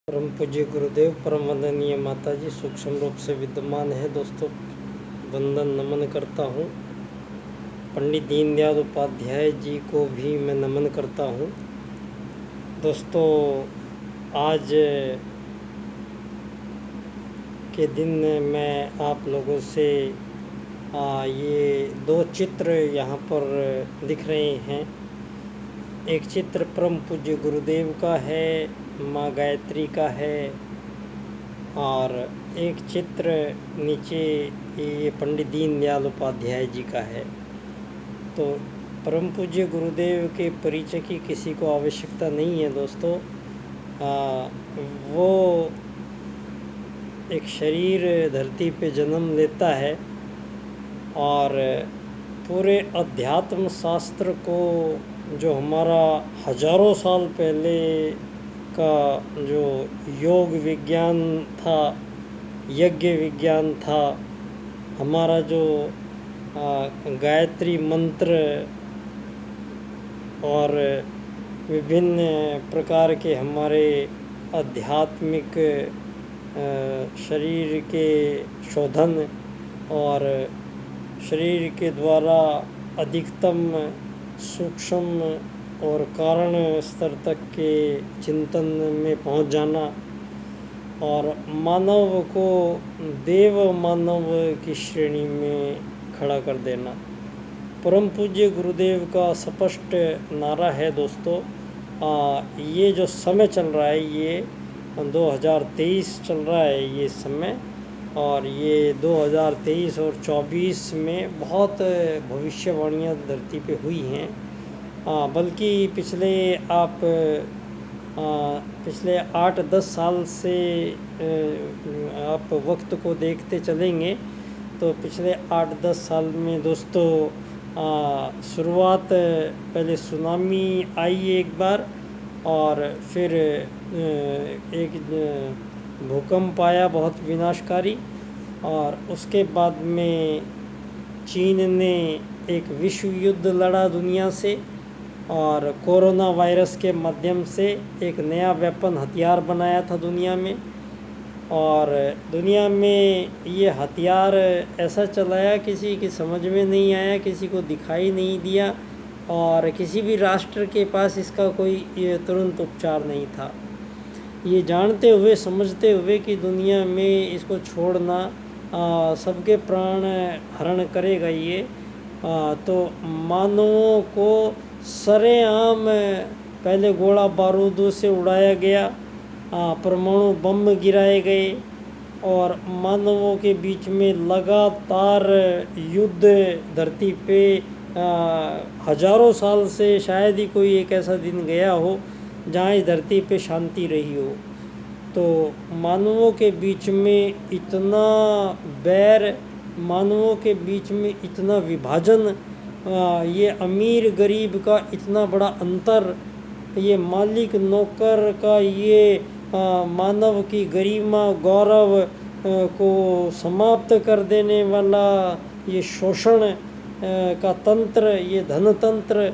परम पूज्य गुरुदेव, परम वंदनीय माता जी सूक्ष्म रूप से विद्यमान है। दोस्तों, वंदन नमन करता हूँ। पंडित दीनदयाल उपाध्याय जी को भी मैं नमन करता हूँ। दोस्तों, आज के दिन मैं आप लोगों से ये दो चित्र यहाँ पर दिख रहे हैं। एक चित्र परम पूज्य गुरुदेव का है, माँ गायत्री का है, और एक चित्र नीचे ये पंडित दीनदयाल उपाध्याय जी का है। तो परम पूज्य गुरुदेव के परिचय की किसी को आवश्यकता नहीं है। दोस्तों, वो एक शरीर धरती पे जन्म लेता है और पूरे अध्यात्म शास्त्र को, जो हमारा हजारों साल पहले का जो योग विज्ञान था, यज्ञ विज्ञान था, हमारा जो गायत्री मंत्र और विभिन्न प्रकार के हमारे आध्यात्मिक शरीर के शोधन और शरीर के द्वारा अधिकतम सूक्ष्म और कारण स्तर तक के चिंतन में पहुंच जाना और मानव को देव मानव की श्रेणी में खड़ा कर देना, परम पूज्य गुरुदेव का स्पष्ट नारा है। दोस्तों, ये जो समय चल रहा है, ये 2023 चल रहा है ये समय, और ये 2023 और 24 में बहुत भविष्यवाणियाँ धरती पे हुई हैं। बल्कि पिछले 8-10 साल से आप वक्त को देखते चलेंगे तो पिछले 8-10 साल में दोस्तों शुरुआत पहले सुनामी आई एक बार, और फिर एक भूकंप आया बहुत विनाशकारी, और उसके बाद में चीन ने एक विश्व युद्ध लड़ा दुनिया से, और कोरोना वायरस के माध्यम से एक नया वेपन हथियार बनाया था दुनिया में। और दुनिया में ये हथियार ऐसा चलाया, किसी की समझ में नहीं आया, किसी को दिखाई नहीं दिया, और किसी भी राष्ट्र के पास इसका कोई ये तुरंत उपचार नहीं था। ये जानते हुए समझते हुए कि दुनिया में इसको छोड़ना सबके प्राण हरण करेगा ये, तो मानवों को सरेआम पहले गोला बारूदों से उड़ाया गया, परमाणु बम गिराए गए, और मानवों के बीच में लगातार युद्ध धरती पे हजारों साल से शायद ही कोई एक ऐसा दिन गया हो जहाँ इस धरती पे शांति रही हो। तो मानवों के बीच में इतना बैर, मानवों के बीच में इतना विभाजन, ये अमीर गरीब का इतना बड़ा अंतर, ये मालिक नौकर का ये मानव की गरिमा गौरव को समाप्त कर देने वाला ये शोषण का तंत्र, ये धन तंत्र,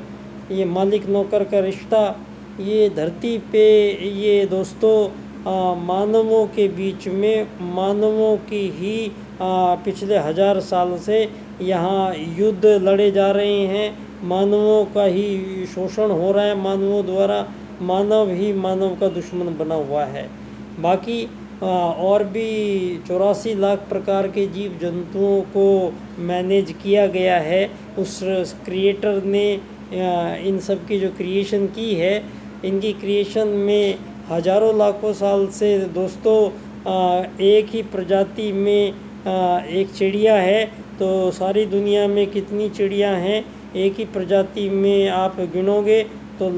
ये मालिक नौकर का रिश्ता, ये धरती पे ये दोस्तों मानवों के बीच में मानवों की ही पिछले 1000 साल से यहाँ युद्ध लड़े जा रहे हैं, मानवों का ही शोषण हो रहा है मानवों द्वारा, मानव ही मानव का दुश्मन बना हुआ है। बाकी और भी 84 लाख प्रकार के जीव जंतुओं को मैनेज किया गया है। उस क्रिएटर ने इन सब की जो क्रिएशन की है, इनकी क्रिएशन में हजारों लाखों साल से दोस्तों एक ही प्रजाति में एक चिड़िया है, तो सारी दुनिया में कितनी चिड़िया हैं, एक ही प्रजाति में आप गिनोगे तो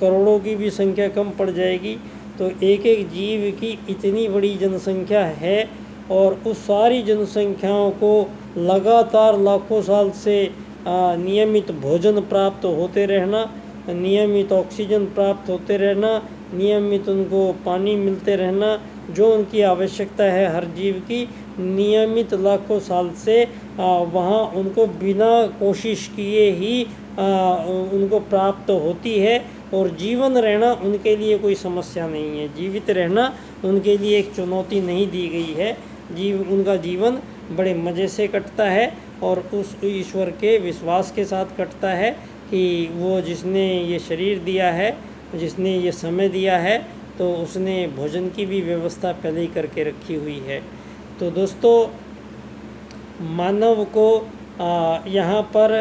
करोड़ों की भी संख्या कम पड़ जाएगी। तो एक एक जीव की इतनी बड़ी जनसंख्या है, और उस सारी जनसंख्याओं को लगातार लाखों साल से नियमित भोजन प्राप्त होते रहना, नियमित ऑक्सीजन प्राप्त होते रहना, नियमित उनको पानी मिलते रहना, जो उनकी आवश्यकता है हर जीव की, नियमित लाखों साल से वहाँ उनको बिना कोशिश किए ही उनको प्राप्त होती है। और जीवन रहना उनके लिए कोई समस्या नहीं है, जीवित रहना उनके लिए एक चुनौती नहीं दी गई है। उनका जीवन बड़े मज़े से कटता है और उस ईश्वर के विश्वास के साथ कटता है कि वो जिसने ये शरीर दिया है, जिसने ये समय दिया है, तो उसने भोजन की भी व्यवस्था पहले ही करके रखी हुई है। तो दोस्तों, मानव को यहाँ पर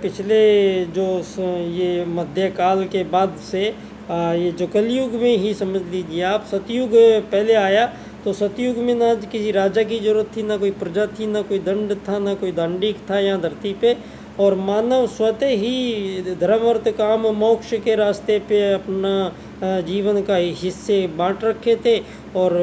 पिछले जो ये मध्यकाल के बाद से ये जो कलयुग में ही समझ लीजिए आप, सतयुग पहले आया तो सतयुग में ना किसी राजा की जरूरत थी, ना कोई प्रजा थी, ना कोई दंड था, ना कोई दांडिक था यहाँ धरती पे, और मानव स्वतः ही धर्म अर्थ काम मोक्ष के रास्ते पे अपना जीवन का हिस्से बांट रखे थे और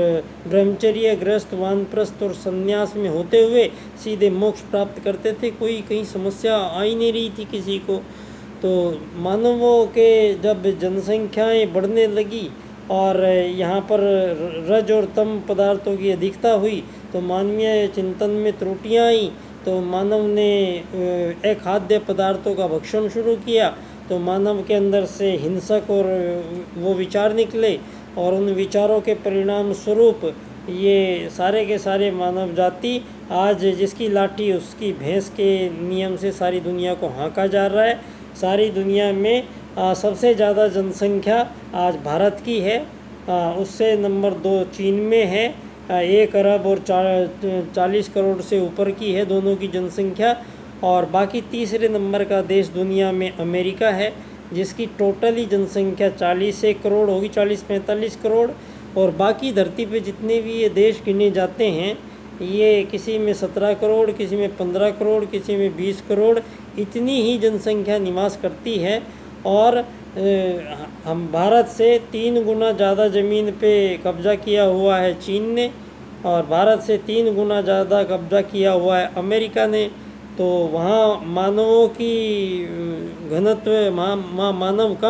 ब्रह्मचर्य, गृहस्थ, वानप्रस्थ और संन्यास में होते हुए सीधे मोक्ष प्राप्त करते थे। कोई कहीं समस्या आ ही नहीं रही थी किसी को। तो मानवों के जब जनसंख्याएं बढ़ने लगी और यहाँ पर रज और तम पदार्थों की अधिकता हुई तो मानवीय चिंतन में त्रुटियाँ आई। तो मानव ने अखाद्य पदार्थों का भक्षण शुरू किया। तो मानव के अंदर से हिंसक और वो विचार निकले और उन विचारों के परिणाम स्वरूप ये सारे के सारे मानव जाति आज जिसकी लाठी उसकी भैंस के नियम से सारी दुनिया को हाँका जा रहा है। सारी दुनिया में सबसे ज़्यादा जनसंख्या आज भारत की है, उससे नंबर 2 चीन में है, 1 अरब और 40 करोड़ से ऊपर की है दोनों की जनसंख्या। और बाकी तीसरे नंबर का देश दुनिया में अमेरिका है जिसकी टोटली जनसंख्या 40 करोड़ होगी, 40-45 करोड़। और बाकी धरती पे जितने भी ये देश गिने जाते हैं ये किसी में 17 करोड़, किसी में 15 करोड़, किसी में 20 करोड़, इतनी ही जनसंख्या निवास करती है। और हम भारत से 3 गुना ज़्यादा ज़मीन पे कब्जा किया हुआ है चीन ने और भारत से 3 गुना ज़्यादा कब्जा किया हुआ है अमेरिका ने। तो वहाँ मानवों की घनत्व मानव कम